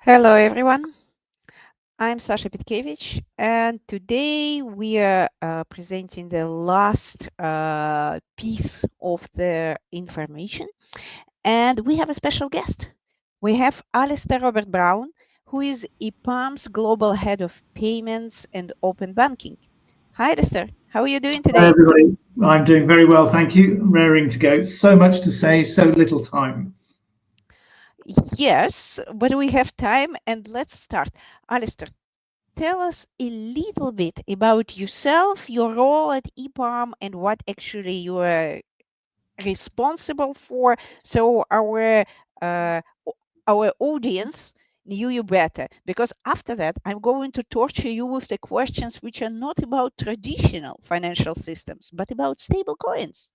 Hello, everyone. I'm Sasha Pitkevich, and today we are presenting the last piece of the information. And we have a special guest. We have Alistair Robert Brown, who is EPAM's Global Head of Payments and Open Banking. Hi, Alistair. How are you doing Hi, today? everybody. I'm doing very well, thank you. Raring to go. So much to say, so little time. Yes, but we have time, and let's start. Alistair, tell us a little bit about yourself, your role at EPAM, and what actually you are responsible for, so our audience knew you better. Because after that, I'm going to torture you with the questions which are not about traditional financial systems, but about stable coins.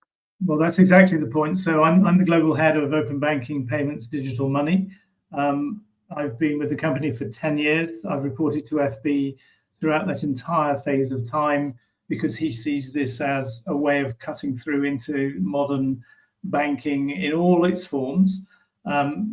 Well, that's exactly the point. So I'm the global head of open banking, payments, digital money. Um, I've been with the company for 10 years. I've reported to FB throughout that entire phase of time because he sees this as a way of cutting through into modern banking in all its forms.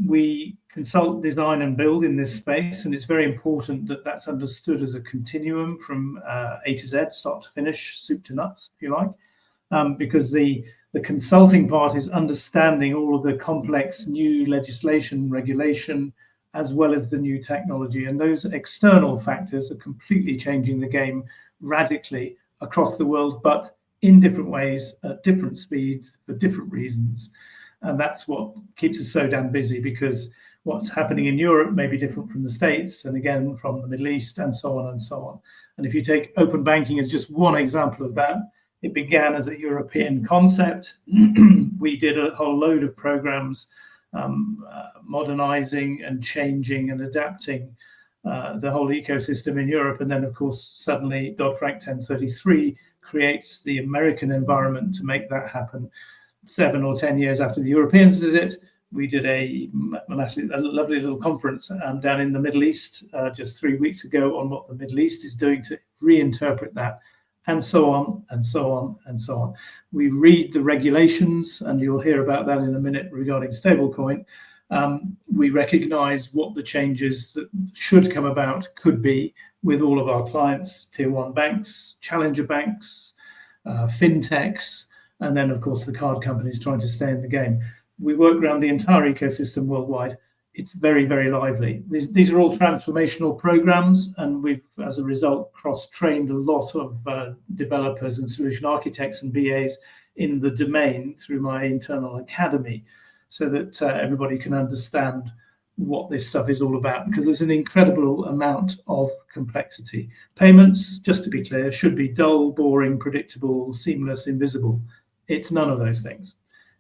We consult, design, and build in this space, and it's very important that that's understood as a continuum from A to Z, start to finish, soup to nuts, if you like, because the consulting part is understanding all of the complex new legislation, regulation, as well as the new technology. And those external factors are completely changing the game radically across the world, but in different ways, at different speeds, for different reasons. And that's what keeps us so damn busy, because what's happening in Europe may be different from the States, and again from the Middle East, and so on and so on. And if you take open banking as just one example of that, it began as a European concept. We did a whole load of programs modernizing and changing and adapting the whole ecosystem in Europe. And then, of course, suddenly Dodd-Frank 1033 creates the American environment to make that happen. 7 or 10 years after the Europeans did it, we did a lovely little conference down in the Middle East just 3 weeks ago on what the Middle East is doing to reinterpret that, and so on, and so on, and so on. We read the regulations, and you'll hear about that in a minute regarding stablecoin. We recognize what the changes that should come about could be with all of our clients, tier one banks, challenger banks, fintechs, and then, of course, the card companies trying to stay in the game. We work around the entire ecosystem worldwide. It's very, very lively. These are all transformational programs, and we've, as a result, cross-trained a lot of developers and solution architects and BAs in the domain through my internal academy, so that everybody can understand what this stuff is all about, because there's an incredible amount of complexity. Payments, just to be clear, should be dull, boring, predictable, seamless, invisible. It's none of those things.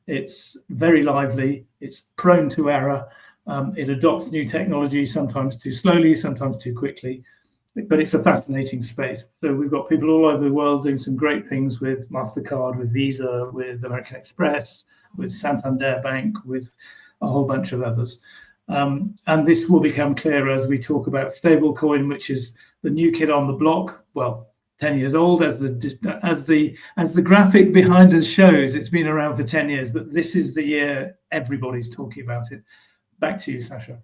It's very lively. It's prone to error. It adopts new technology, sometimes too slowly, sometimes too quickly, but it's a fascinating space. So we've got people all over the world doing some great things with MasterCard, with Visa, with American Express, with Santander Bank, with a whole bunch of others. And this will become clearer as we talk about stablecoin, which is the new kid on the block. Well, 10 years old, as the graphic behind us shows. It's been around for 10 years, but this is the year everybody's talking about it. Back to you, Sasha.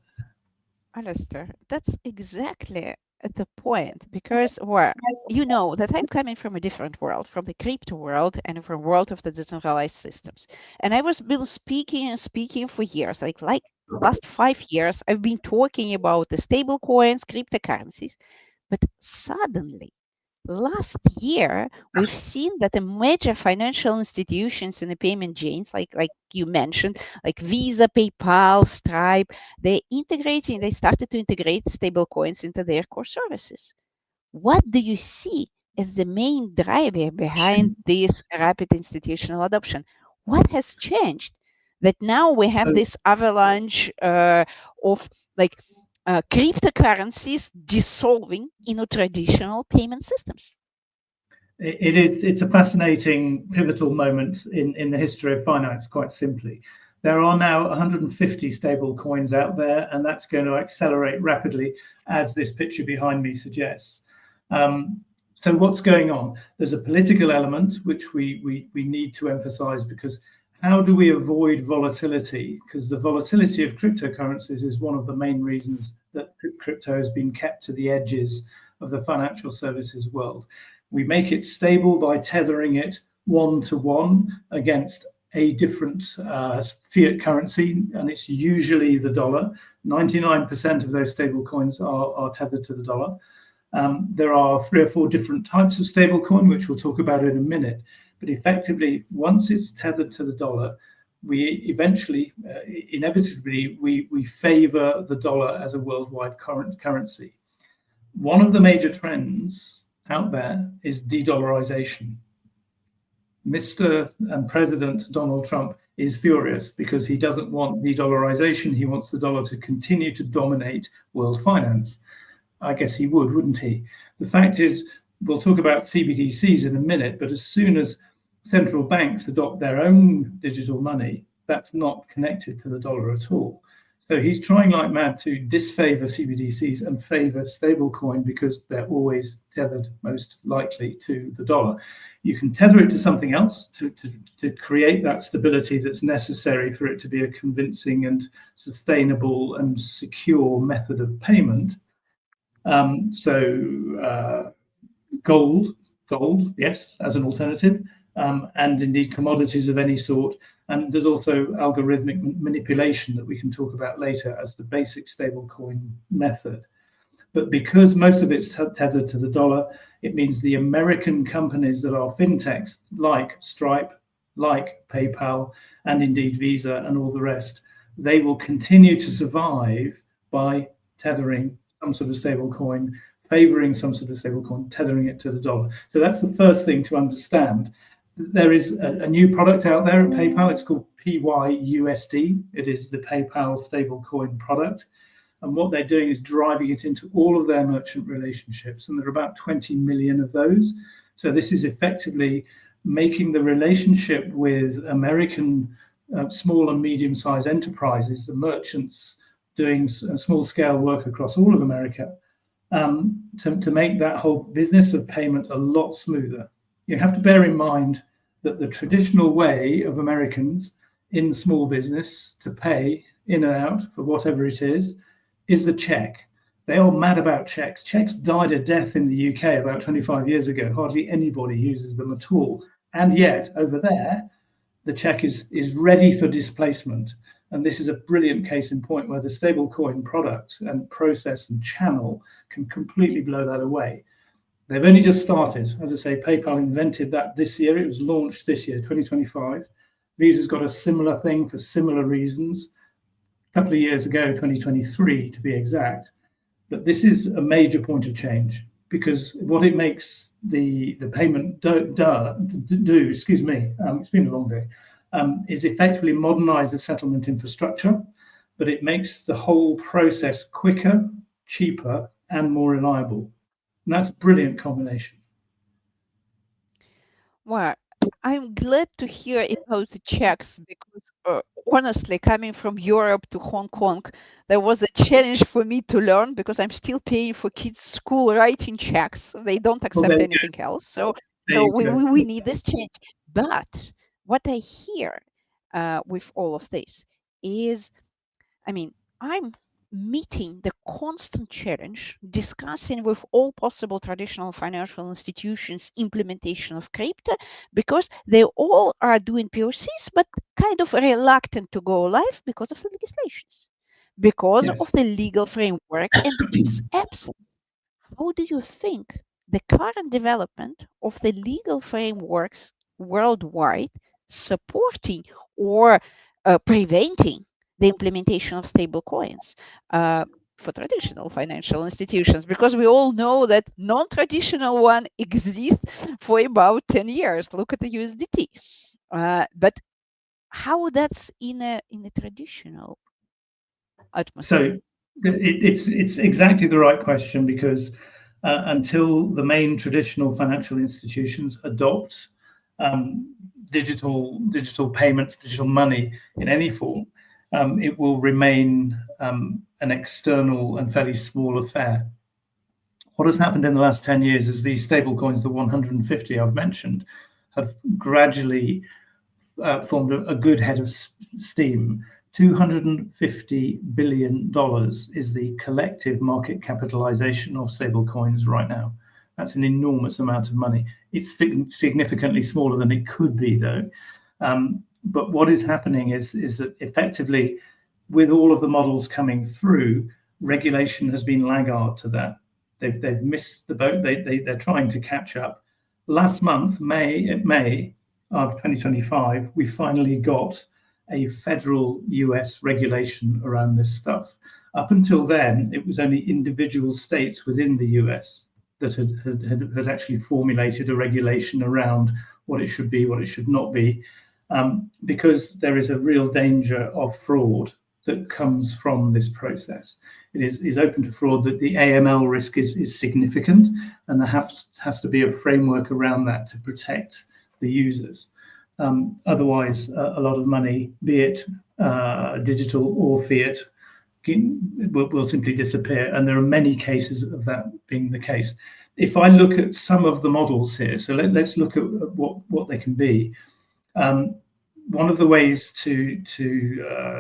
Alistair, that's exactly the point, because, well, you know that I'm coming from a different world, from the crypto world and from world of the decentralized systems. And I was been speaking and speaking for years, like last 5 years, I've been talking about the stable coins, cryptocurrencies. But suddenly, last year, we've seen that the major financial institutions in the payment chains, like you mentioned, like Visa, PayPal, Stripe, they started to integrate stable coins into their core services. What do you see as the main driver behind this rapid institutional adoption? What has changed that now we have So this avalanche of like cryptocurrencies dissolving into traditional payment systems? it's a fascinating pivotal moment in the history of finance, quite simply. There are now 150 stable coins out there, and that's going to accelerate rapidly, as this picture behind me suggests. So what's going on? There's a political element which we need to emphasize, because how do we avoid volatility? Because the volatility of cryptocurrencies is one of the main reasons that crypto has been kept to the edges of the financial services world. We make it stable by tethering it one to one against a different fiat currency, and it's usually the dollar. 99% of those stable coins are tethered to the dollar. There are 3 or 4 different types of stablecoin, which we'll talk about in a minute. But effectively, once it's tethered to the dollar, we eventually, inevitably, we favor the dollar as a worldwide currency. One of the major trends out there is de-dollarization. Mr. and President Donald Trump is furious because he doesn't want de-dollarization. He wants the dollar to continue to dominate world finance. I guess he would, wouldn't he? The fact is, we'll talk about CBDCs in a minute, but as soon as central banks adopt their own digital money, that's not connected to the dollar at all. So he's trying like mad to disfavor CBDCs and favor stablecoin because they're always tethered most likely to the dollar. You can tether it to something else to create that stability that's necessary for it to be a convincing and sustainable and secure method of payment. Gold, yes, as an alternative, and indeed commodities of any sort. And there's also algorithmic manipulation that we can talk about later as the basic stablecoin method. But because most of it's tethered to the dollar, it means the American companies that are fintechs, like Stripe, like PayPal, and indeed Visa and all the rest, they will continue to survive by tethering some sort of stable coin, favoring some sort of stable coin, tethering it to the dollar. So that's the first thing to understand. There is a new product out there at PayPal. It's called PYUSD. It is the PayPal stablecoin product. And what they're doing is driving it into all of their merchant relationships. And there are about 20 million of those. So this is effectively making the relationship with American small and medium-sized enterprises, the merchants doing small-scale work across all of America, to make that whole business of payment a lot smoother. You have to bear in mind that the traditional way of Americans in small business to pay in and out for whatever it is the check. They are mad about checks. Checks died a death in the UK about 25 years ago. Hardly anybody uses them at all. And yet, over there, the check is ready for displacement. And this is a brilliant case in point where the stablecoin product and process and channel can completely blow that away. They've only just started. As I say, PayPal invented that this year. It was launched this year, 2025. Visa's got a similar thing for similar reasons. A couple of years ago, 2023 to be exact. But this is a major point of change because what it makes the payment do, excuse me, it's been a long day, is effectively modernize the settlement infrastructure, but it makes the whole process quicker, cheaper, and more reliable. And that's a brilliant combination. Well, I'm glad to hear about the checks because honestly, coming from Europe to Hong Kong, there was a challenge for me to learn because I'm still paying for kids' school writing checks. They don't accept anything else. So we need this change. But what I hear with all of this is, I mean, I'm meeting the constant challenge, discussing with all possible traditional financial institutions implementation of crypto because they all are doing POCs, but kind of reluctant to go live because of the legislations, because of the legal framework and its absence. How do you think the current development of the legal frameworks worldwide supporting or preventing the implementation of stable coins for traditional financial institutions? Because we all know that non-traditional one exists for about 10 years. Look at the USDT. But how that's in a traditional atmosphere? So it's exactly the right question because until the main traditional financial institutions adopt digital payments, digital money in any form, it will remain an external and fairly small affair. What has happened in the last 10 years is these stable coins, the 150 I've mentioned, have gradually formed a good head of steam. $250 billion is the collective market capitalization of stablecoins right now. That's an enormous amount of money. It's significantly smaller than it could be, though. But what is happening is that effectively, with all of the models coming through, regulation has been laggard to that. They've missed the boat. They're trying to catch up. Last month, May of 2025, we finally got a federal US regulation around this stuff. Up until then, it was only individual states within the US that had actually formulated a regulation around what it should be, what it should not be, because there is a real danger of fraud that comes from this process. It is open to fraud, that the AML risk is significant, and there has to be a framework around that to protect the users. Otherwise, a lot of money, be it digital or fiat, will simply disappear. And there are many cases of that being the case. If I look at some of the models here, so let's look at what they can be. One of the ways to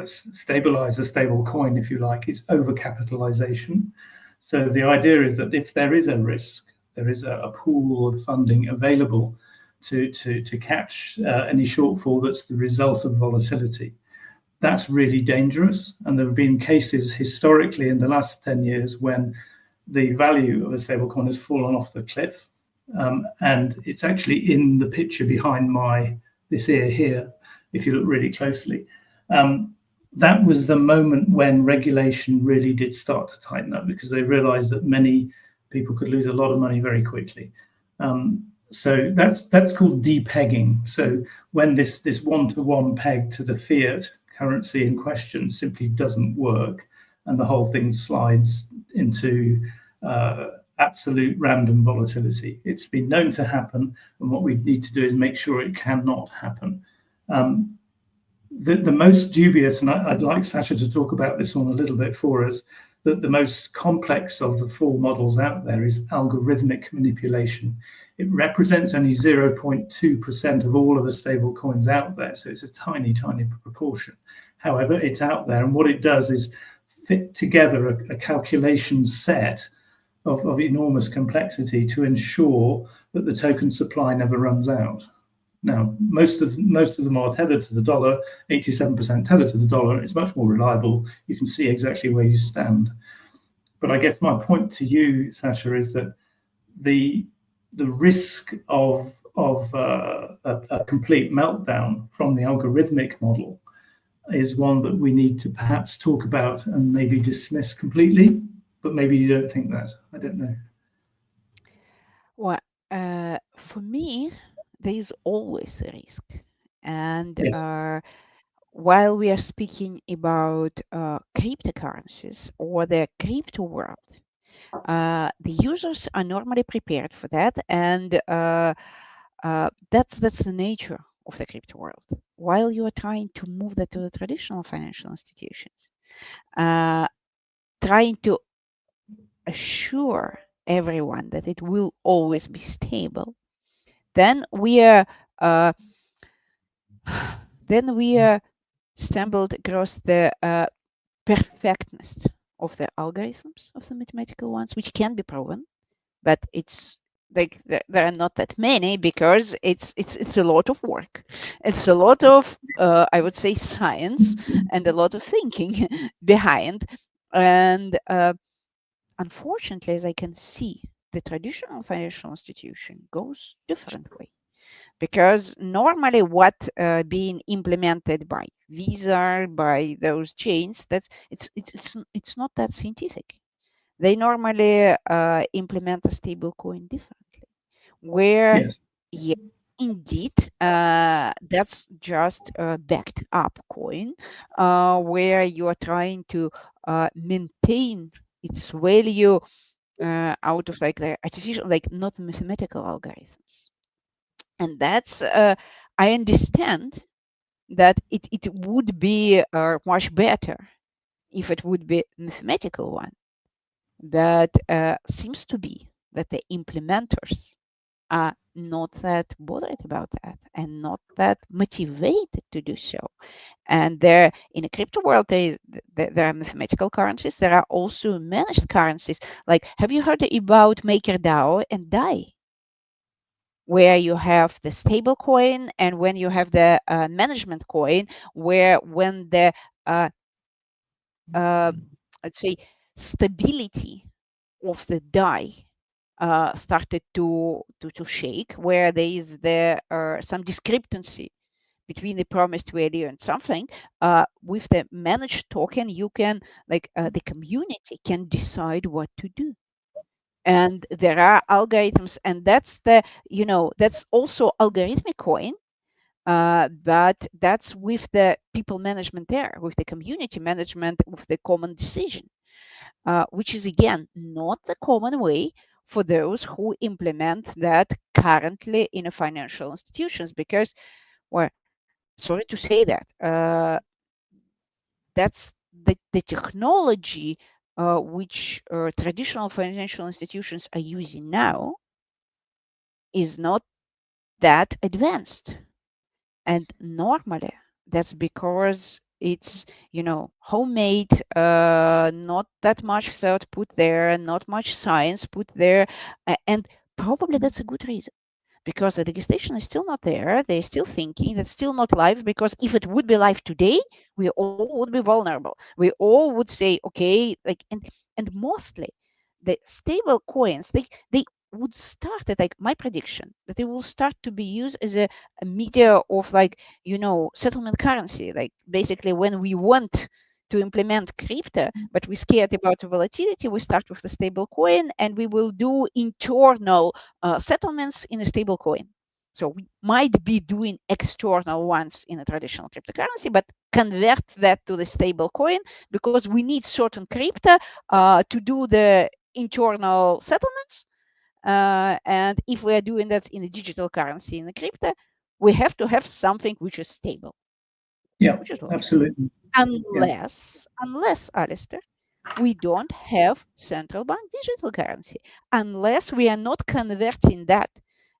stabilize a stable coin, if you like, is overcapitalization. So the idea is that if there is a risk, there is a pool of funding available to catch any shortfall that's the result of volatility. That's really dangerous. And there have been cases historically in the last 10 years when the value of a stablecoin has fallen off the cliff. And it's actually in the picture behind this ear here, if you look really closely. That was the moment when regulation really did start to tighten up, because they realized that many people could lose a lot of money very quickly. So that's called depegging. So when this one-to-one peg to the fiat currency in question simply doesn't work, and the whole thing slides into absolute random volatility. It's been known to happen, and what we need to do is make sure it cannot happen. The most dubious, and I'd like Sasha to talk about this one a little bit for us, that the most complex of the four models out there is algorithmic manipulation. It represents only 0.2% of all of the stable coins out there, so it's a tiny, tiny proportion. However, it's out there, and what it does is fit together a calculation set of enormous complexity to ensure that the token supply never runs out. Now, most of them are tethered to the dollar, 87% tethered to the dollar. It's much more reliable. You can see exactly where you stand. But I guess my point to you, Sasha, is that the risk of a complete meltdown from the algorithmic model is one that we need to perhaps talk about and maybe dismiss completely. But maybe you don't think that. I don't know. Well, for me, there is always a risk. And Yes. While we are speaking about cryptocurrencies or the crypto world, the users are normally prepared for that, and that's the nature of the crypto world. While you are trying to move that to the traditional financial institutions, trying to assure everyone that it will always be stable, then we are stumbled across the perfectness of the algorithms, of the mathematical ones, which can be proven, but it's like there are not that many, because it's a lot of work. It's a lot of I would say science and a lot of thinking behind. And unfortunately, as I can see, the traditional financial institution goes differently. Because normally what being implemented by Visa, by those chains, it's not that scientific. They normally implement a stable coin differently, where Yes. yeah, indeed that's just a backed up coin, where you are trying to maintain its value out of like the artificial, like not mathematical algorithms. And that's I understand that it would be much better if it would be mathematical one, but seems to be that the implementers are not that bothered about that and not that motivated to do so. And there, in the crypto world, there are mathematical currencies. There are also managed currencies. Like, have you heard about MakerDAO and DAI, where you have the stable coin and when you have the management coin, where when the uh, let's say stability of the DAI started to shake, where there is some discrepancy between the promised value and something, with the managed token, you can, like, the community can decide what to do. And there are algorithms, and that's also algorithmic coin, but that's with the people management there, with the community management, with the common decision, which is again not the common way for those who implement that currently in a financial institutions, because, well, sorry to say that, that's the technology which traditional financial institutions are using now is not that advanced. And normally that's because it's, homemade, not that much thought put there, not much science put there, and probably that's a good reason, because the legislation is still not there. They're still thinking that's still not live, because if it would be live today, we all would be vulnerable. We all would say, okay, like, and mostly the stable coins, they would start at, like, my prediction that they will start to be used as a media of, like, settlement currency. Like, basically, when we want to implement crypto, but we're scared about the volatility, we start with the stable coin and we will do internal settlements in a stable coin. So we might be doing external ones in a traditional cryptocurrency, but convert that to the stable coin because we need certain crypto to do the internal settlements. And if we are doing that in a digital currency, in a crypto, we have to have something which is stable, Yeah, which is logical. absolutely. Yeah, Unless, Alistair, we don't have central bank digital currency, unless we are not converting that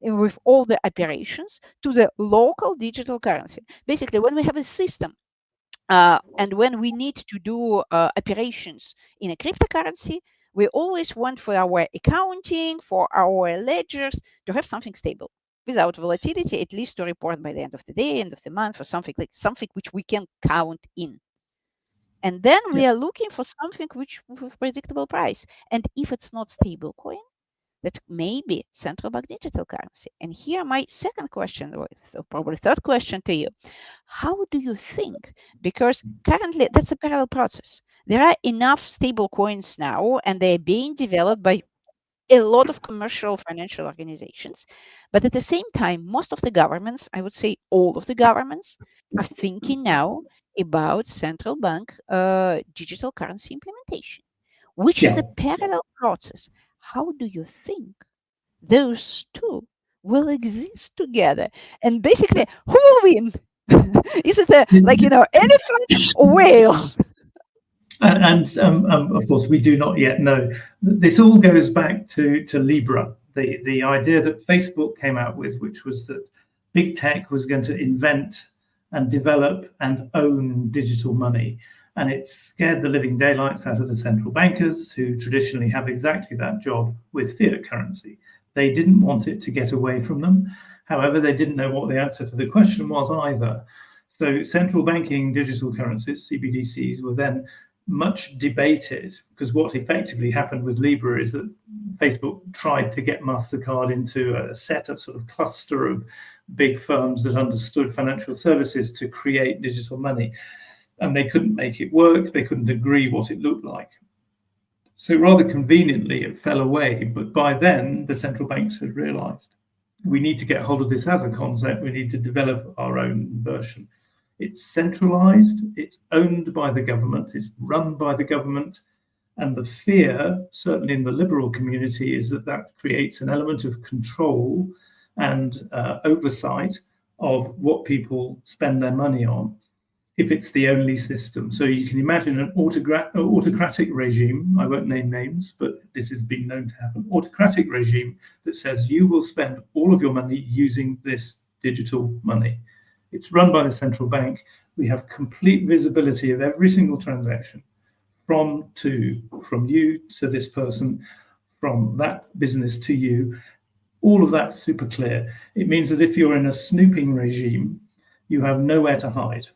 with all the operations to the local digital currency. Basically, when we have a system and when we need to do operations in a cryptocurrency, we always want for our accounting, for our ledgers, to have something stable without volatility, at least to report by the end of the day, end of the month, or something which we can count in. And then yeah, we are looking for something which with predictable price. And if it's not stable coin, that may be central bank digital currency. And here my second question, or probably third question to you: how do you think? Because currently that's a parallel process. There are enough stable coins now, and they're being developed by a lot of commercial financial organizations. But at the same time, most of the governments, I would say all of the governments, are thinking now about central bank digital currency implementation, which is yeah. a parallel process. How do you think those two will exist together? And basically, who will win? Is it elephant or whale? And of course, we do not yet know. This all goes back to Libra, the idea that Facebook came out with, which was that big tech was going to invent and develop and own digital money. And it scared the living daylights out of the central bankers, who traditionally have exactly that job with fiat currency. They didn't want it to get away from them. However, they didn't know what the answer to the question was either. So central banking digital currencies, CBDCs, were then much debated, because what effectively happened with Libra is that Facebook tried to get MasterCard into a set of sort of cluster of big firms that understood financial services to create digital money. And they couldn't make it work. They couldn't agree what it looked like. So rather conveniently, it fell away. But by then, the central banks had realized we need to get hold of this as a concept. We need to develop our own version. It's centralized, it's owned by the government, it's run by the government. And the fear, certainly in the liberal community, is that that creates an element of control and oversight of what people spend their money on. if it's the only system. So you can imagine an autocratic regime, I won't name names, but this has been known to happen, autocratic regime that says you will spend all of your money using this digital money. It's run by the central bank. We have complete visibility of every single transaction from you to this person, from that business to you. All of that's super clear. It means that if you're in a snooping regime, you have nowhere to hide.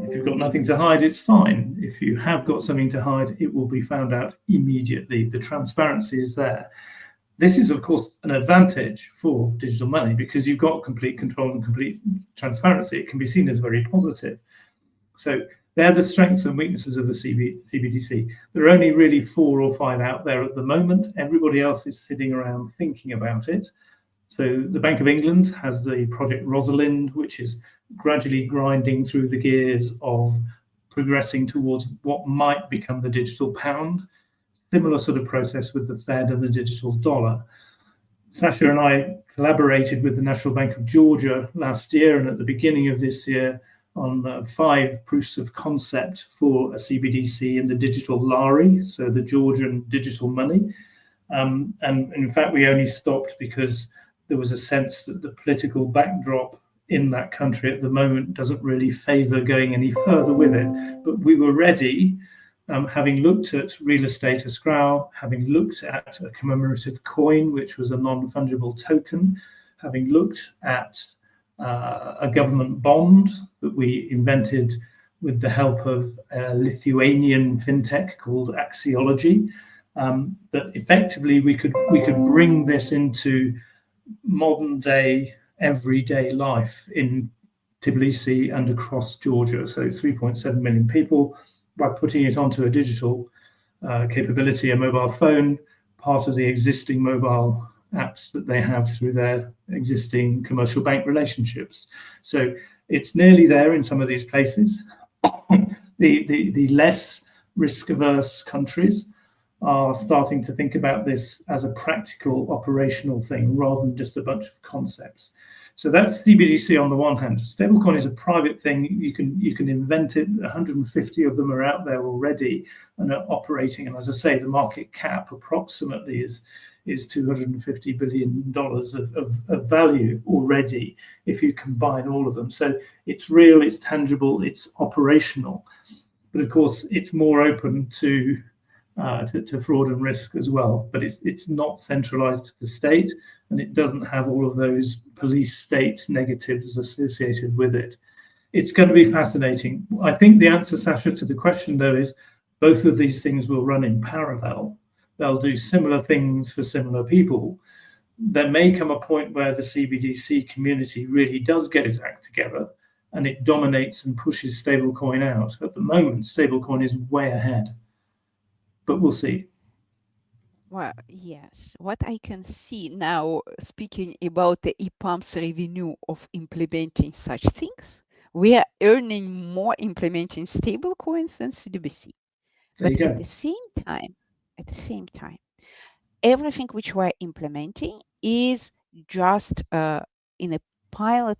If you've got nothing to hide, it's fine. If you have got something to hide, it will be found out immediately. The transparency is there. This is, of course, an advantage for digital money because you've got complete control and complete transparency. It can be seen as very positive. So they're the strengths and weaknesses of the CBDC. There are only really 4 or 5 out there at the moment. Everybody else is sitting around thinking about it. So the Bank of England has the Project Rosalind, which is gradually grinding through the gears of progressing towards what might become the digital pound. Similar sort of process with the Fed and the digital dollar. Sasha and I collaborated with the National Bank of Georgia last year and at the beginning of this year on 5 proofs of concept for a CBDC in the digital lari, so the Georgian digital money. And in fact, we only stopped because there was a sense that the political backdrop in that country at the moment doesn't really favor going any further with it. But we were ready, having looked at real estate escrow, having looked at a commemorative coin, which was a non-fungible token, having looked at a government bond that we invented with the help of a Lithuanian fintech called Axiology, that effectively we could bring this into modern day, everyday life in Tbilisi and across Georgia. So 3.7 million people, by putting it onto a digital capability, a mobile phone, part of the existing mobile apps that they have through their existing commercial bank relationships. So it's nearly there in some of these places. The less risk-averse countries are starting to think about this as a practical operational thing rather than just a bunch of concepts. So that's CBDC on the one hand. Stablecoin is a private thing. You can invent it. 150 of them are out there already and are operating. And as I say, the market cap approximately is $250 billion of value already if you combine all of them. So it's real, it's tangible, it's operational. But of course, it's more open to fraud and risk as well. But it's not centralized to the state, and it doesn't have all of those police state negatives associated with it. It's going to be fascinating. I think the answer, Sasha, to the question, though, is both of these things will run in parallel. They'll do similar things for similar people. There may come a point where the CBDC community really does get its act together and it dominates and pushes stablecoin out. At the moment, stablecoin is way ahead, but we'll see. Well, yes. What I can see now, speaking about the EPAM's revenue of implementing such things, we are earning more implementing stablecoins than CBDC. There you But go. at the same time, everything which we're implementing is just in a pilot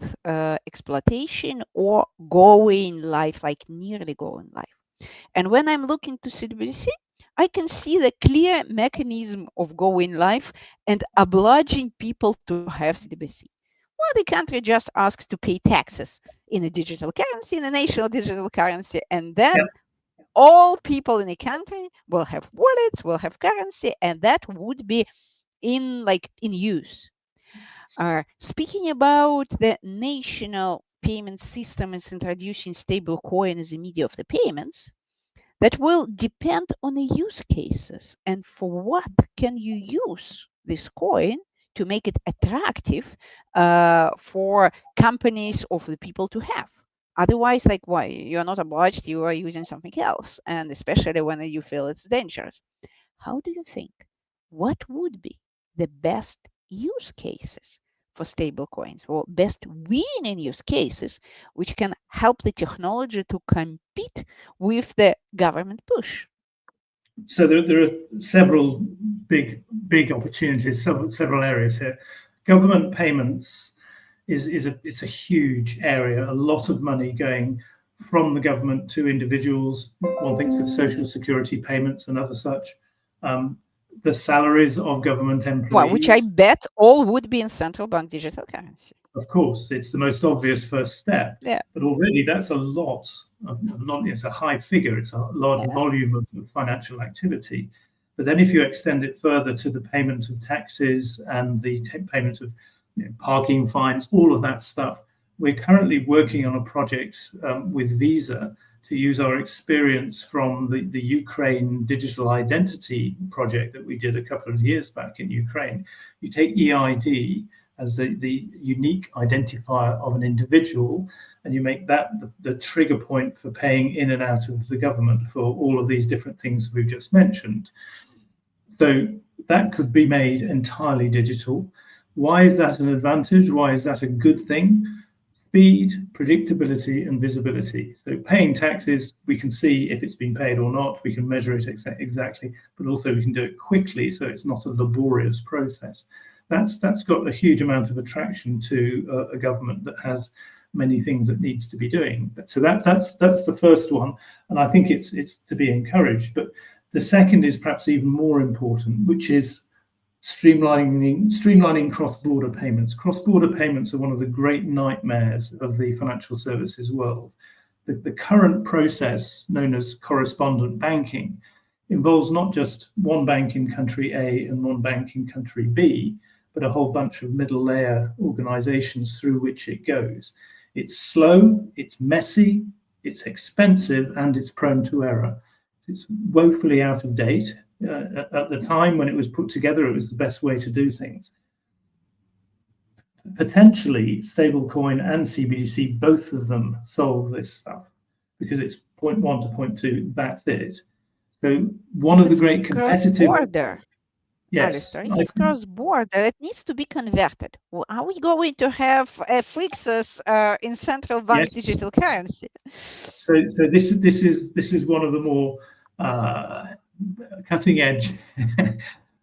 exploitation or going live, like nearly going live. And when I'm looking to CBDC, I can see the clear mechanism of going live and obliging people to have CBDC. Well, the country just asks to pay taxes in a digital currency, in a national digital currency, and then all people in the country will have wallets, will have currency, and that would be in use. Speaking about the national payment system is introducing stable coin as a media of the payments, that will depend on the use cases and for what can you use this coin to make it attractive for companies or for the people to have. Otherwise, like, why? You're not obliged, you are using something else, and especially when you feel it's dangerous. How do you think? What would be the best use cases for stablecoins or best winning use cases which can help the technology to compete with the government push? So there are several big opportunities, several areas here. Government payments it's a huge area, a lot of money going from the government to individuals. One thinks of social security payments and other such. The salaries of government Well, which I employees. bet all would be in central bank digital currency. Of course, it's the most obvious first step, Yeah. but already that's a lot. It's a high figure. It's a large Yeah. volume of financial activity. But then, if you extend it further to the payment of taxes and the payment of parking fines, all of that stuff, we're currently working on a project with Visa to use our experience from the Ukraine digital identity project that we did a couple of years back in Ukraine. You take EID as the unique identifier of an individual, and you make that the trigger point for paying in and out of the government for all of these different things we've just mentioned. So that could be made entirely digital. Why is that an advantage? Why is that a good thing? Speed, predictability, and visibility. So paying taxes, we can see if it's been paid or not. We can measure it exactly, but also we can do it quickly, so it's not a laborious process. That's got a huge amount of attraction to a government that has many things it needs to be doing. So that's the first one, and I think it's to be encouraged. But the second is perhaps even more important, which is streamlining cross-border payments. Cross-border payments are one of the great nightmares of the financial services world. The current process, known as correspondent banking, involves not just one bank in country A and one bank in country B, but a whole bunch of middle layer organizations through which it goes. It's slow, it's messy, it's expensive, and it's prone to error. It's woefully out of date. At the time when it was put together, it was the best way to do things. Potentially, stablecoin and CBDC, both of them solve this stuff because it's point 1 to point 2, that's it. So one of the great competitive... Cross-border. Yes, Alistair, it's cross-border. It needs to be converted. Are we going to have fixes in central bank digital currency? So this is one of the more cutting edge,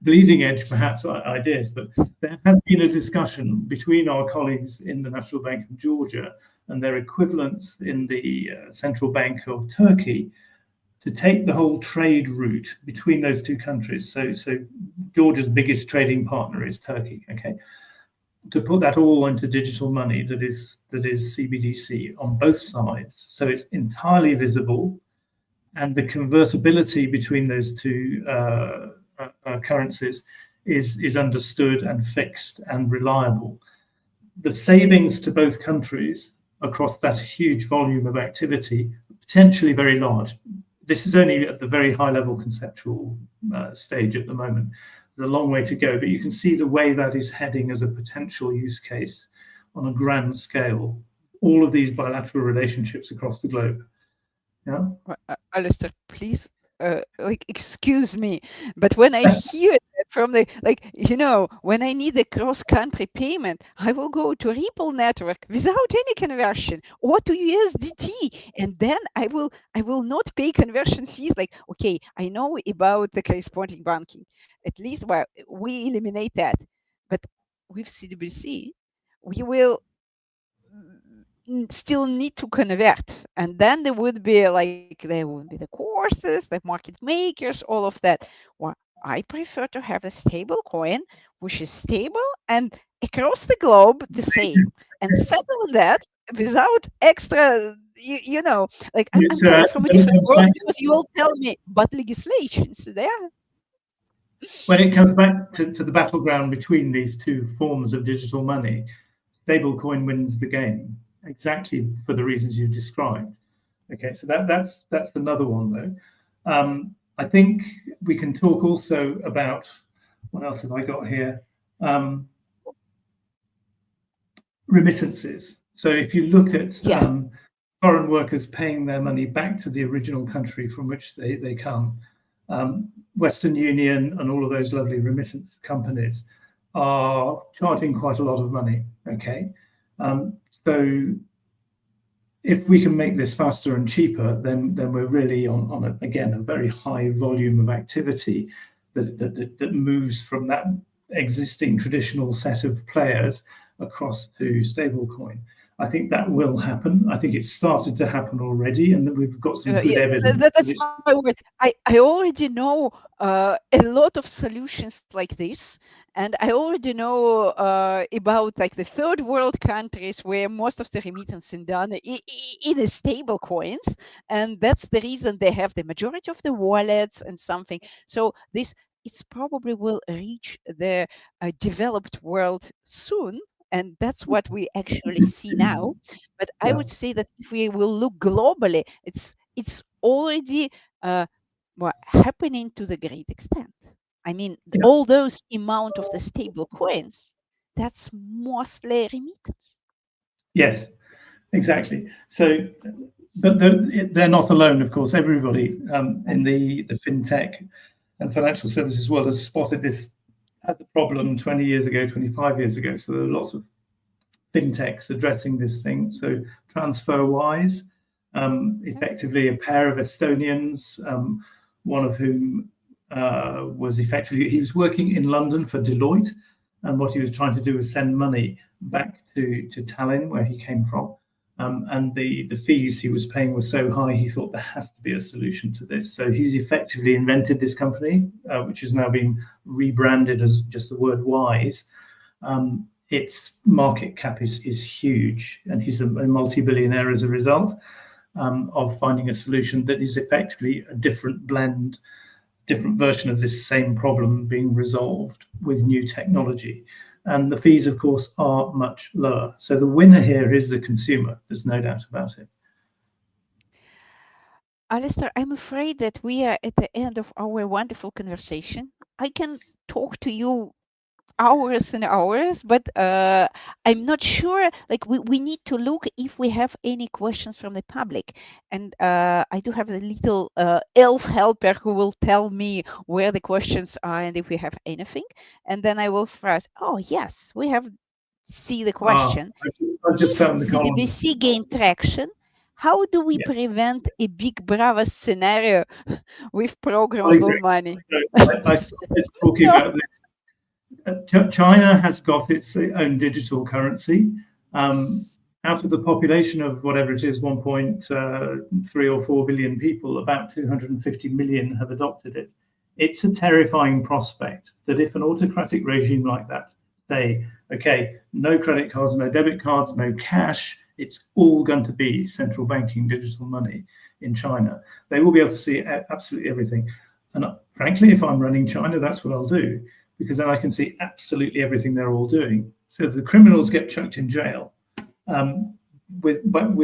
bleeding edge perhaps ideas, but there has been a discussion between our colleagues in the National Bank of Georgia and their equivalents in the Central Bank of Turkey to take the whole trade route between those two countries. So Georgia's biggest trading partner is Turkey, okay? To put that all into digital money that is CBDC on both sides. So it's entirely visible, and the convertibility between those two currencies is understood and fixed and reliable. The savings to both countries across that huge volume of activity, potentially very large. This is only at the very high level conceptual stage at the moment. There's a long way to go, but you can see the way that is heading as a potential use case on a grand scale. All of these bilateral relationships across the globe. Yeah. Alistair, please, excuse me, but when I hear that from the, when I need a cross-country payment, I will go to Ripple network without any conversion or to USDT, and then I will not pay conversion fees. Like, okay, I know about the corresponding banking. At least, well, we eliminate that, but with CBDC, we will still need to convert, and then there would be the courses, the market makers, all of that. Well, I prefer to have a stable coin which is stable and across the globe the same, and settle that without extra, I'm coming from a different world because you all tell me, but legislations there. When it comes back to the battleground between these two forms of digital money, stablecoin wins the game, exactly for the reasons you described. Okay, so that's another one though. I think we can talk also about, what else have I got here? Remittances. So if you look at foreign workers paying their money back to the original country from which they come, Western Union and all of those lovely remittance companies are charging quite a lot of money. Okay, so if we can make this faster and cheaper, then we're really on a very high volume of activity that moves from that existing traditional set of players across to stablecoin. I think that will happen. I think it's started to happen already, and that we've got some good Yeah, evidence that that's it's. my word. I already know a lot of solutions like this, and I already know about like the third world countries where most of the remittance is done in a stable coins, and that's the reason they have the majority of the wallets and something. So this it's probably will reach the developed world soon, and that's what we actually see now. But I Yeah. would say that if we will look globally, it's already happening to the great extent. I mean, Yeah. all those amount of the stable coins, that's mostly remittance. Yes. Exactly. So, but they're not alone, of course. Everybody in the fintech and financial services world has spotted this as a problem 20 years ago, 25 years ago. So there are lots of fintechs addressing this thing. So TransferWise, effectively a pair of Estonians, one of whom was effectively he was working in London for Deloitte, and what he was trying to do was send money back to Tallinn, where he came from. And the fees he was paying were so high, he thought there has to be a solution to this. So he's effectively invented this company, which has now been rebranded as just the word Wise. Its market cap is huge, and he's a multi-billionaire as a result of finding a solution that is effectively a different blend, different version of this same problem being resolved with new technology. And the fees, of course, are much lower. So the winner here is the consumer. There's no doubt about it. Alistair, I'm afraid that we are at the end of our wonderful conversation. I can talk to you hours and hours, but I'm not sure. Like we need to look if we have any questions from the public. And I do have a little elf helper who will tell me where the questions are and if we have anything. And then I will first, oh yes, we have see the question. I just If found the column. CDBC gain traction, how do we Yeah, prevent a big brother scenario with well, programmable exactly. money? So I started talking about this. China has got its own digital currency. Um, Out of the population of whatever it is, 1.3 or 4 billion people, about 250 million have adopted it. It's a terrifying prospect that if an autocratic regime like that say, okay, no credit cards, no debit cards, no cash, it's all going to be central banking digital money in China, they will be able to see absolutely everything. And frankly, if I'm running China, that's what I'll do, because then I can see absolutely everything they're all doing. So if the criminals get chucked in jail, um, without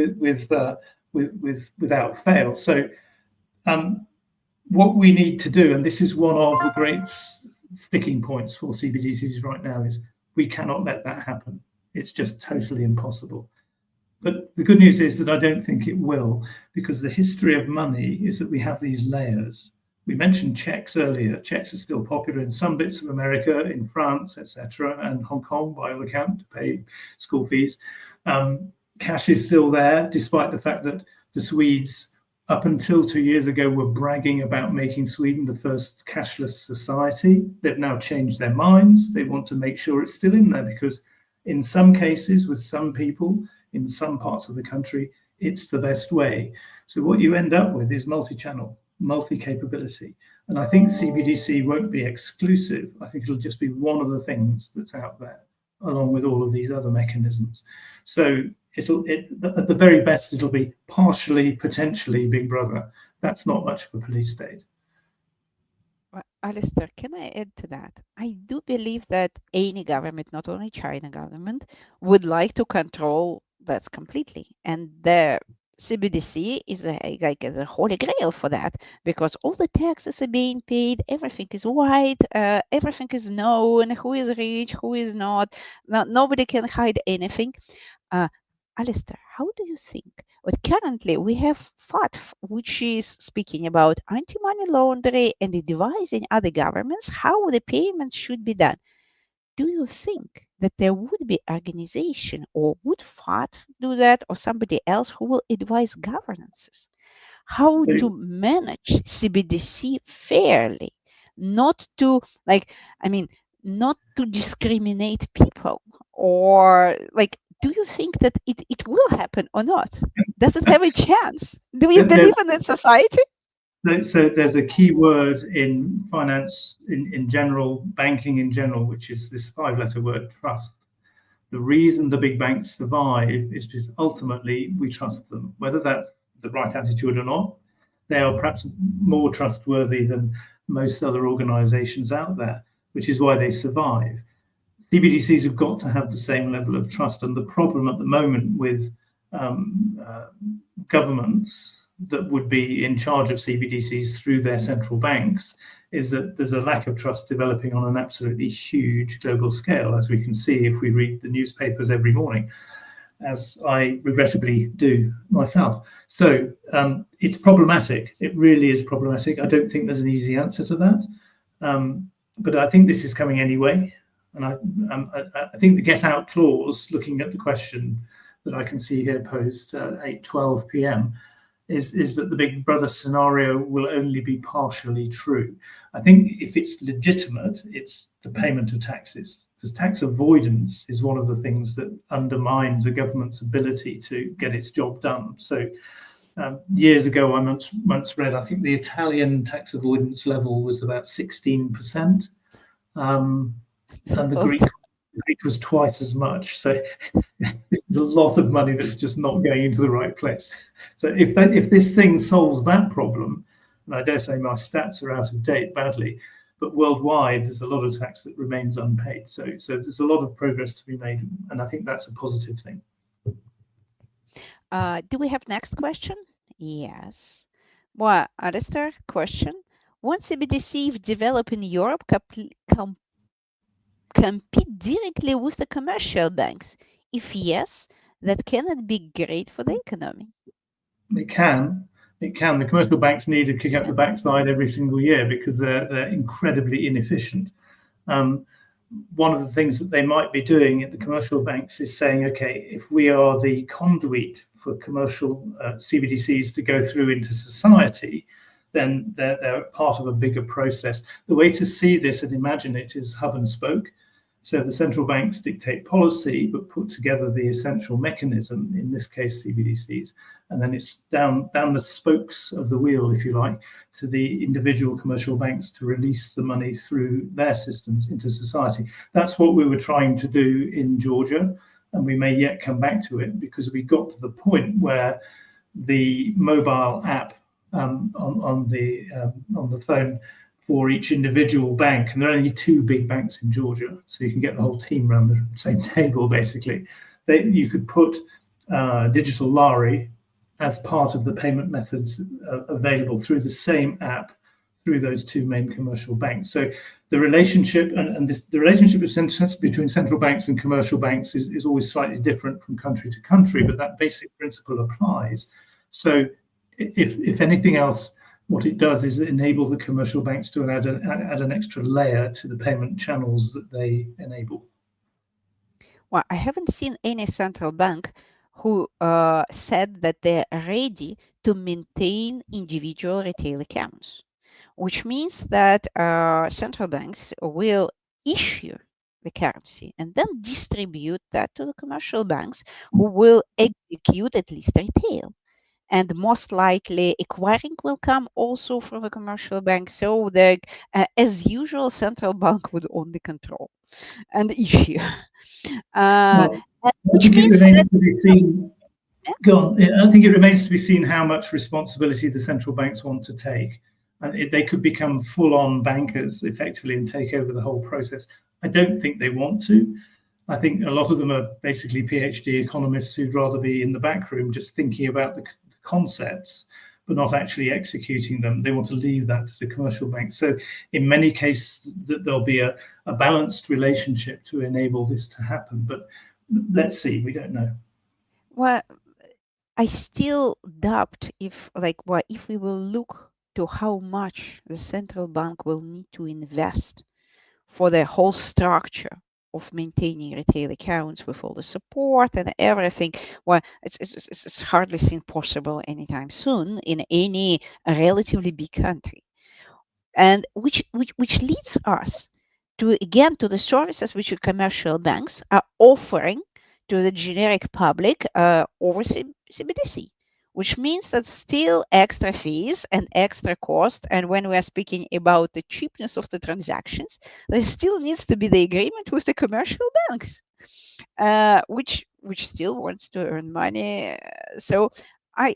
fail. So what we need to do, and this is one of the great sticking points for CBDCs right now, is we cannot let that happen. It's just totally impossible. But the good news is that I don't think it will, because the history of money is that we have these layers. We mentioned checks earlier. Checks are still popular in some bits of America, in France, etc., and Hong Kong, by all account, to pay school fees. Cash is still there, despite the fact that the Swedes, up until 2 years ago, were bragging about making Sweden the first cashless society. They've now changed their minds. They want to make sure it's still in there because, in some cases, with some people, in some parts of the country, it's the best way. So what you end up with is multi-channel, multi-capability. And I think CBDC won't be exclusive. I think it'll just be one of the things that's out there, along with all of these other mechanisms. So at the very best, it'll be partially, potentially Big Brother. That's not much of a police state. Well, Alistair, can I add to that? I do believe that any government, not only China government, would like to control that completely. And the CBDC is like a holy grail for that because all the taxes are being paid, everything is white, everything is known, who is rich, who is not. Nobody can hide anything. Uh, Alistair, how do you think? But currently we have FATF, which is speaking about anti-money laundering and advising other governments how the payments should be done. Do you think that there would be organization or would FATF do that or somebody else who will advise governances how So, to manage CBDC fairly, not to like, I mean, not to discriminate people or like do you think that it will happen or not? Does it have a chance? Do we believe There's in that society? so there's a key word in finance in general, banking in general, which is this five-letter word, trust. The reason the big banks survive is because ultimately we trust them, whether that's the right attitude or not. They are perhaps more trustworthy than most other organizations out there, which is why they survive. CBDCs have got to have the same level of trust. And the problem at the moment with um, uh, governments that would be in charge of CBDCs through their central banks is that there's a lack of trust developing on an absolutely huge global scale, as we can see if we read the newspapers every morning, as I regrettably do myself. So it's problematic. It really is problematic. I don't think there's an easy answer to that. But I think this is coming anyway. And I think the get out clause, looking at the question that I can see here posed at 8:12 p.m., is that the Big Brother scenario will only be partially true. I think if it's legitimate, it's the payment of taxes, because tax avoidance is one of the things that undermines a government's ability to get its job done. So years ago, I once read, I think the Italian tax avoidance level was about 16%, and the Greek was twice as much. So there's a lot of money that's just not going into the right place. So if this thing solves that problem, and I dare say my stats are out of date badly, but worldwide there's a lot of tax that remains unpaid. So there's a lot of progress to be made, and I think that's a positive thing. Do we have next question? Yes. Well, Alistair, question. Once CBDC develop in Europe compete directly with the commercial banks? If yes, that cannot be great for the economy. It can. It can. The commercial banks need to kick up the backside every single year because they're incredibly inefficient. One of the things that they might be doing at the commercial banks is saying, okay, if we are the conduit for commercial CBDCs to go through into society, then they're part of a bigger process. The way to see this and imagine it is hub and spoke. So the central banks dictate policy, but put together the essential mechanism, in this case, CBDCs. And then it's down the spokes of the wheel, if you like, to the individual commercial banks to release the money through their systems into society. That's what we were trying to do in Georgia. And we may yet come back to it because we got to the point where the mobile app on the phone for each individual bank, and there are only two big banks in Georgia, so you can get the whole team around the same table, basically. You could put digital lari as part of the payment methods available through the same app through those two main commercial banks. So the relationship the relationship between central banks and commercial banks is always slightly different from country to country, but that basic principle applies. So if anything else, what it does is enable the commercial banks to add an extra layer to the payment channels that they enable. Well, I haven't seen any central bank who said that they're ready to maintain individual retail accounts, which means that central banks will issue the currency and then distribute that to the commercial banks who will execute at least retail. And most likely acquiring will come also from a commercial bank. So the as usual, central bank would only control and issue. Well, I Which think it means remains that to be seen. Go on. I think it remains to be seen how much responsibility the central banks want to take. And they could become full-on bankers effectively and take over the whole process. I don't think they want to. I think a lot of them are basically PhD economists who'd rather be in the back room just thinking about the concepts, but not actually executing them. They want to leave that to the commercial banks. So in many cases, there'll be a balanced relationship to enable this to happen. But let's see, we don't know. well, I still doubt if if we will look to how much the central bank will need to invest for the whole structure of maintaining retail accounts with all the support and everything. Well, it's hardly seen possible anytime soon in any relatively big country, and which leads us to again to the services which the commercial banks are offering to the generic public over CBDC, which means that still extra fees and extra cost. And when we are speaking about the cheapness of the transactions, there still needs to be the agreement with the commercial banks, which still wants to earn money. So I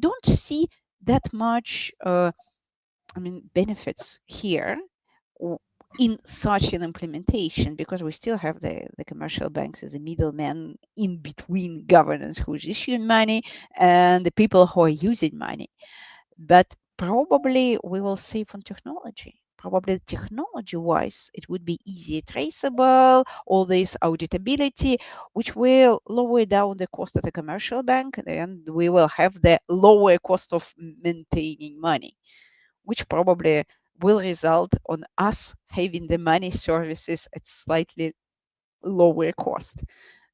don't see that much benefits here in such an implementation, because we still have the commercial banks as a middleman in between governance who's issuing money and the people who are using money. But probably we will save on technology. Probably technology wise, it would be easier traceable, all this auditability, which will lower down the cost of the commercial bank, and we will have the lower cost of maintaining money, which probably will result on us having the money services at slightly lower cost.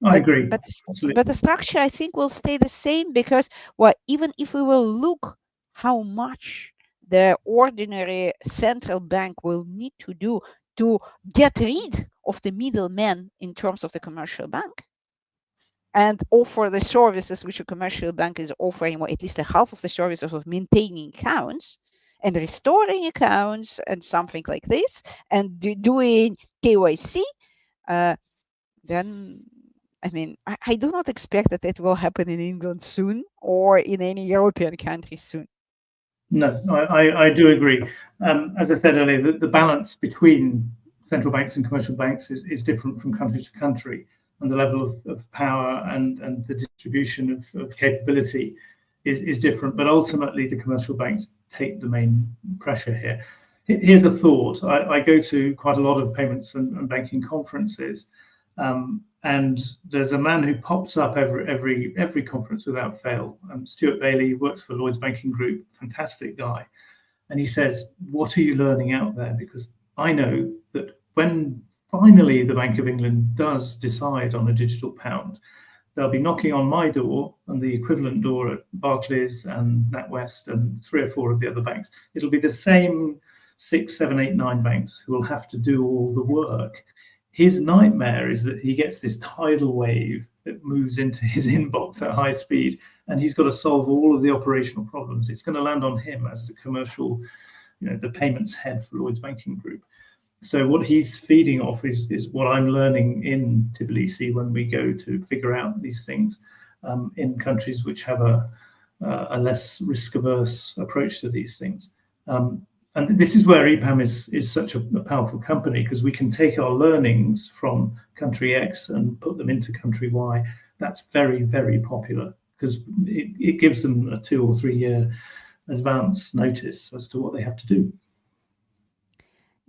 I But agree. but Absolutely. but the structure I think will stay the same, because even if we will look how much the ordinary central bank will need to do to get rid of the middleman in terms of the commercial bank and offer the services which a commercial bank is offering, or at least a half of the services of maintaining accounts and restoring accounts and something like this, and doing KYC, uh, then I do not expect that it will happen in England soon or in any European country soon. No, I do agree. As I said earlier, the balance between central banks and commercial banks is different from country to country, and the level of power and the distribution of capability is different. But ultimately, the commercial banks take the main pressure here. Here's a thought. I go to quite a lot of payments and banking conferences, and there's a man who pops up every conference without fail. Stuart Bailey works for Lloyds Banking Group, fantastic guy, and he says, "What are you learning out there?" Because I know that when finally the Bank of England does decide on a digital pound, they'll be knocking on my door and the equivalent door at Barclays and NatWest and three or four of the other banks. It'll be the same 6, 7, 8, 9 banks who will have to do all the work. His nightmare is that he gets this tidal wave that moves into his inbox at high speed, and he's got to solve all of the operational problems. It's going to land on him as the commercial, the payments head for Lloyds Banking Group. So what he's feeding off is what I'm learning in Tbilisi when we go to figure out these things in countries which have a less risk-averse approach to these things. And this is where EPAM is such a powerful company, because we can take our learnings from country X and put them into country Y. That's very, very popular, because it gives them a 2 or 3 year advance notice as to what they have to do.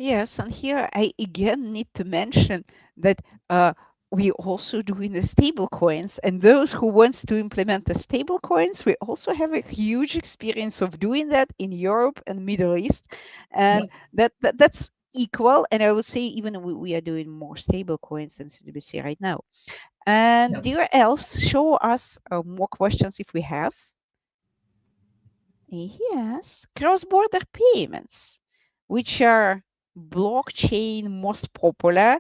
Yes, and here I again need to mention that we also doing the stable coins, and those who wants to implement the stable coins, we also have a huge experience of doing that in Europe and Middle East, and that's equal. And I would say even we are doing more stable coins than CBDC right now. And dear elves, show us more questions if we have. Yes, cross-border payments, which are blockchain most popular.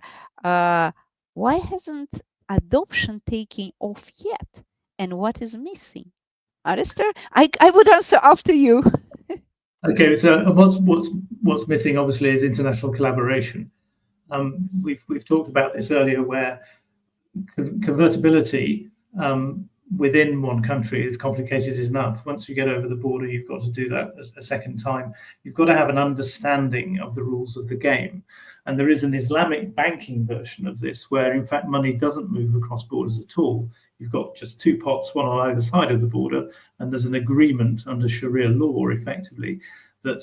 Why hasn't adoption taken off yet? And what is missing? Alistair, I would answer after you. Okay, so what's missing obviously is international collaboration. We've talked about this earlier, where convertibility within one country is complicated enough. Once you get over the border, you've got to do that a second time. You've got to have an understanding of the rules of the game. And there is an Islamic banking version of this, where in fact money doesn't move across borders at all. You've got just two pots, one on either side of the border, and there's an agreement under Sharia law, effectively, that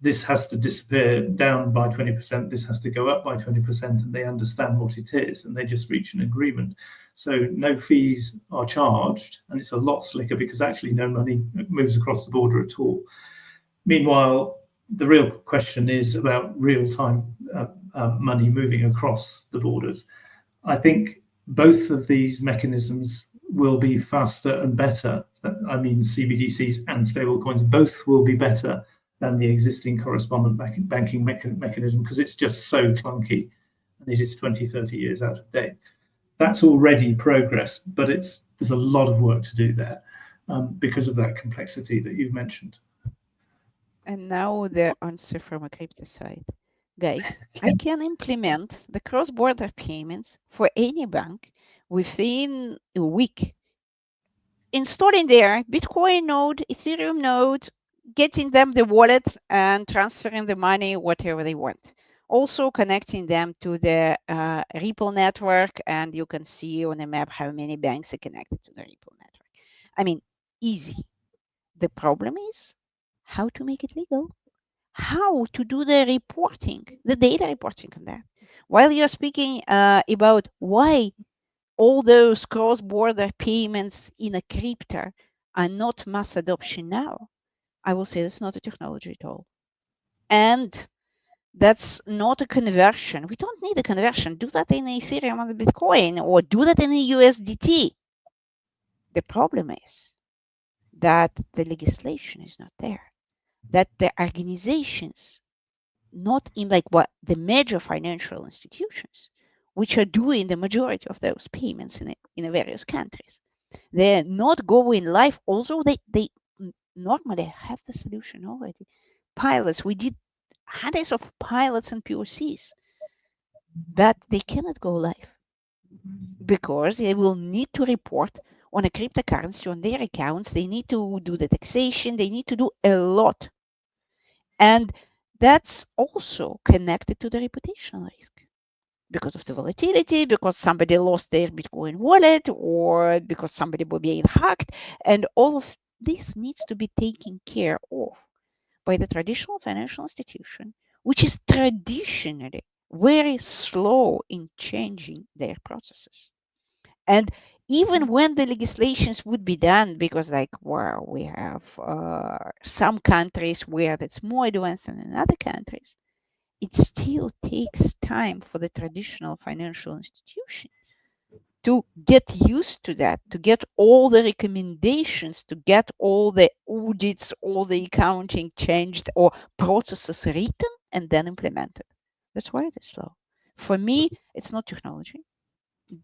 this has to disappear down by 20%, this has to go up by 20%, and they understand what it is, and they just reach an agreement. So no fees are charged, and it's a lot slicker, because actually no money moves across the border at all. Meanwhile, the real question is about real-time money moving across the borders. I think both of these mechanisms will be faster and better. I mean, CBDCs and stablecoins, both will be better than the existing correspondent banking mechanism, because it's just so clunky and it is 20, 30 years out of date. that's already progress, but there's a lot of work to do there because of that complexity that you've mentioned. And now the answer from a crypto side. Guys, I can implement the cross-border payments for any bank within a week, installing their Bitcoin node, Ethereum node, getting them the wallet and transferring the money whatever they want. Also connecting them to the Ripple network, and you can see on the map how many banks are connected to the Ripple network. I mean, easy. The problem is how to make it legal, how to do the reporting, the data reporting on that. While you're speaking about why all those cross-border payments in a crypto are not mass adoption now, I will say that's not a technology at all. And that's not a conversion. We don't need a conversion. Do that in Ethereum and Bitcoin, or do that in USDT. The problem is that the legislation is not there, that the organizations, not in like what the major financial institutions, which are doing the majority of those payments in the various countries, they're not going live, although they normally have the solution already. Pilots, we did hundreds of pilots and POCs, but they cannot go live because they will need to report on a cryptocurrency on their accounts. They need to do the taxation. They need to do a lot. And that's also connected to the reputational risk because of the volatility, because somebody lost their Bitcoin wallet, or because somebody will be hacked. And all of this needs to be taken care of by the traditional financial institution, which is traditionally very slow in changing their processes. And even when the legislations would be done, because like, well, we have some countries where that's more advanced than in other countries, it still takes time for the traditional financial institution to get used to that, to get all the recommendations, to get all the audits, all the accounting changed or processes written and then implemented. That's why it is slow. For me, it's not technology.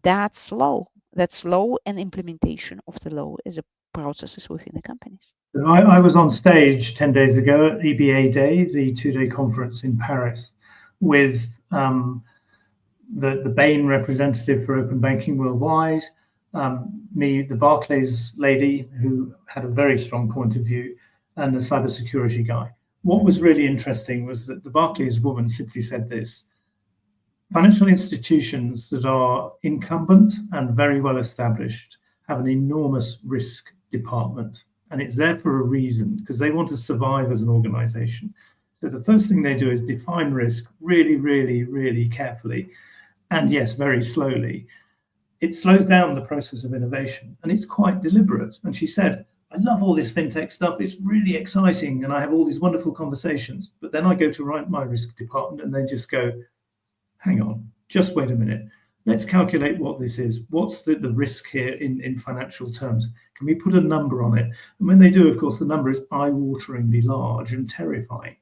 That's slow. That's slow, and implementation of the law is a processes within the companies. I was on stage 10 days ago at EBA Day, the 2-day conference in Paris, with the Bain representative for open banking worldwide, me, the Barclays lady, who had a very strong point of view, and the cybersecurity guy. What was really interesting was that the Barclays woman simply said this: financial institutions that are incumbent and very well established have an enormous risk department, and it's there for a reason, because they want to survive as an organization. So the first thing they do is define risk really, really, really carefully, and yes, very slowly. It slows down the process of innovation, and it's quite deliberate. And she said, I love all this fintech stuff. It's really exciting, and I have all these wonderful conversations. But then I go to write my risk department, and they just go, hang on, just wait a minute. Let's calculate what this is. What's the risk here in financial terms? Can we put a number on it? And when they do, of course, the number is eye-wateringly large and terrifying.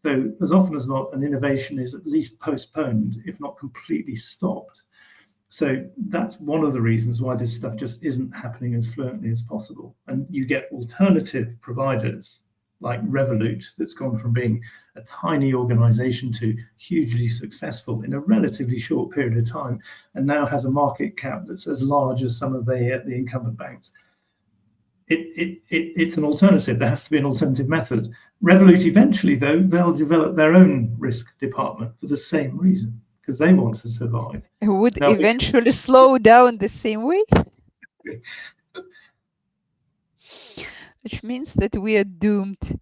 So as often as not, an innovation is at least postponed, if not completely stopped. So that's one of the reasons why this stuff just isn't happening as fluently as possible. And you get alternative providers like Revolut, that's gone from being a tiny organization to hugely successful in a relatively short period of time, and now has a market cap that's as large as some of the incumbent banks. It's an alternative. There has to be an alternative method. Revolut eventually, though, they'll develop their own risk department for the same reason, because they want to survive. It would eventually slow down the same way. Which means that we are doomed.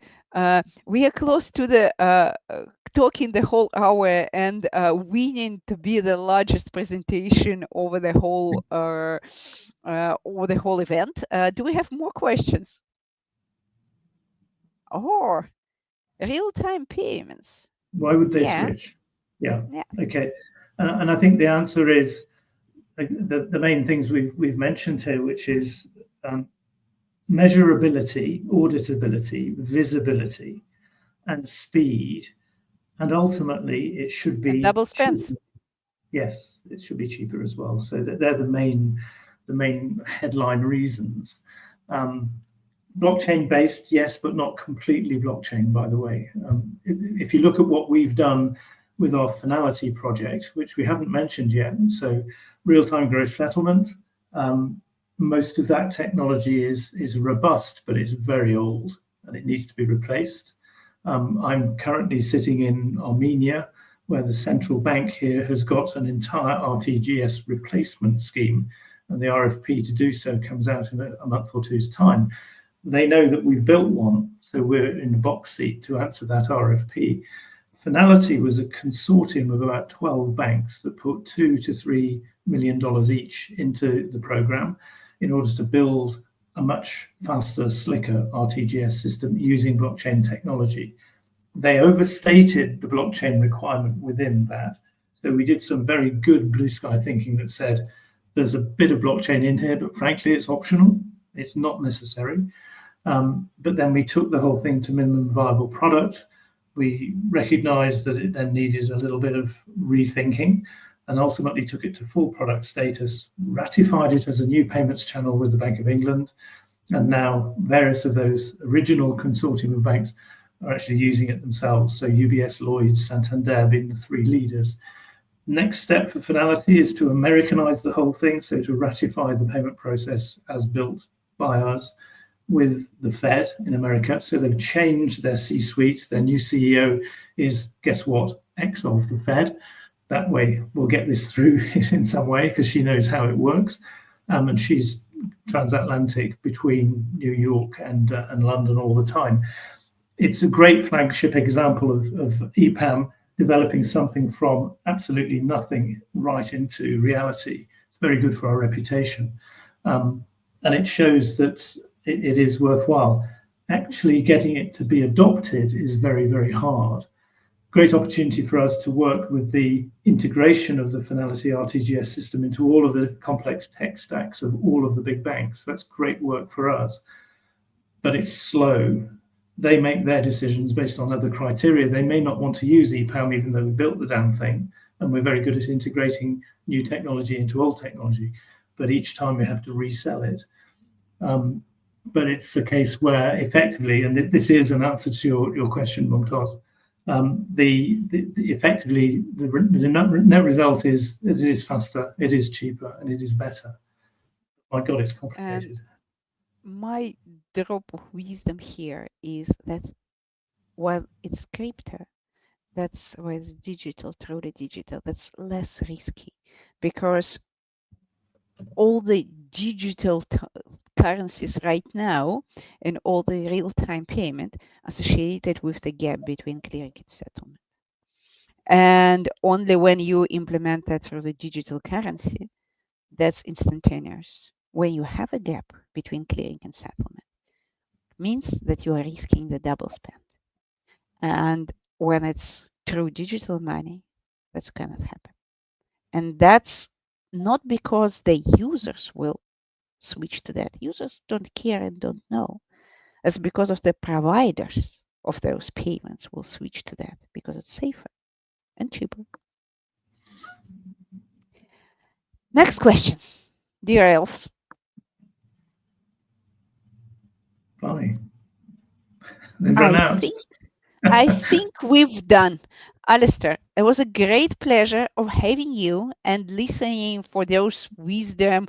We are close to the talking the whole hour and winning to be the largest presentation over the whole event. Do we have more questions? Or real-time payments? Why would they switch? Yeah. Okay. And I think the answer is the main things we've mentioned here, which is measurability, auditability, visibility, and speed. And ultimately, it should be and double spends. yes, it should be cheaper as well. So that they're the main headline reasons. Um, Blockchain based, yes, but not completely blockchain, by the way. If you look at what we've done with our finality project, which we haven't mentioned yet, so real time gross settlement, um, most of that technology is robust, but it's very old and it needs to be replaced. I'm currently sitting in Armenia, where the central bank here has got an entire RTGS replacement scheme, and the RFP to do so comes out in a month or two's time. They know that we've built one, so we're in the box seat to answer that RFP. Finality was a consortium of about 12 banks that put $2 to $3 million each into the program in order to build a much faster, slicker RTGS system using blockchain technology. They overstated the blockchain requirement within that. So we did some very good blue sky thinking that said there's a bit of blockchain in here, but frankly, it's optional. It's not necessary. But then we took the whole thing to minimum viable product. We recognized that it then needed a little bit of rethinking and ultimately took it to full product status, ratified it as a new payments channel with the Bank of England. And now various of those original consortium of banks are actually using it themselves. So UBS, Lloyds, Santander being the three leaders. Next step for finality is to Americanize the whole thing, so to ratify the payment process as built by us with the Fed in America. So they've changed their C-suite. Their new CEO is, guess what, ex of the Fed. That way we'll get this through in some way because she knows how it works. And she's transatlantic between New York and London all the time. It's a great flagship example of EPAM developing something from absolutely nothing right into reality. It's very good for our reputation. And it shows that it is worthwhile. Actually getting it to be adopted is very, very hard. Great opportunity for us to work with the integration of the Finality RTGS system into all of the complex tech stacks of all of the big banks. That's great work for us, but it's slow. They make their decisions based on other criteria. They may not want to use EPAM even though we built the damn thing, and we're very good at integrating new technology into old technology, but each time we have to resell it. But it's a case where effectively, and this is an answer to your question, Mumtaz, effectively the net result is that it is faster, it is cheaper, and it is better. My God, it's complicated. And my drop of wisdom here is that while it's crypto, that's why it's digital, truly digital, that's less risky because all the digital currencies right now and all the real-time payment associated with the gap between clearing and settlement. And only when you implement that through the digital currency, that's instantaneous. When you have a gap between clearing and settlement, it means that you are risking the double spend. And when it's through digital money, that's cannot happen. And that's not because the users will switch to that. Users don't care and don't know. It's because of the providers of those payments will switch to that because it's safer and cheaper. Next question, dear elves. Funny. They've run out. I think we've done. Alistair, it was a great pleasure of having you and listening for those wisdom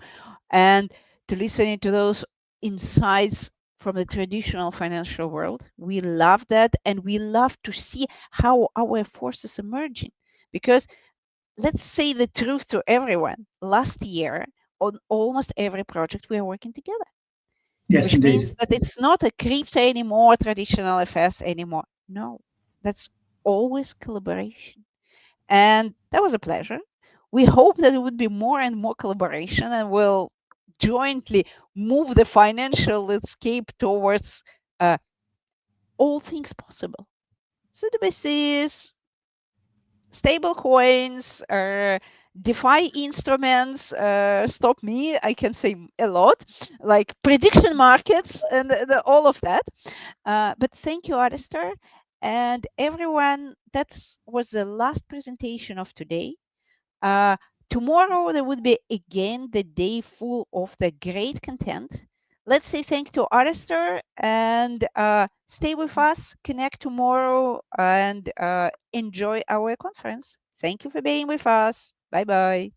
and to listening to those insights from the traditional financial world. We love that, and we love to see how our forces emerging. Because let's say the truth to everyone. Last year, on almost every project, we are working together. Yes, Which indeed. means that it's not a crypto anymore, traditional FS anymore. No, that's always collaboration. And that was a pleasure. We hope that it would be more and more collaboration and we'll jointly move the financial landscape towards all things possible. CDBCs, stable coins, DeFi instruments, stop me, I can say a lot, like prediction markets and all of that. But thank you, Alistair. And everyone, that was the last presentation of today. Uh, Tomorrow there would be again the day full of the great content. Let's say thank to Alistair and stay with us. Connect tomorrow and enjoy our conference. Thank you for being with us. Bye bye.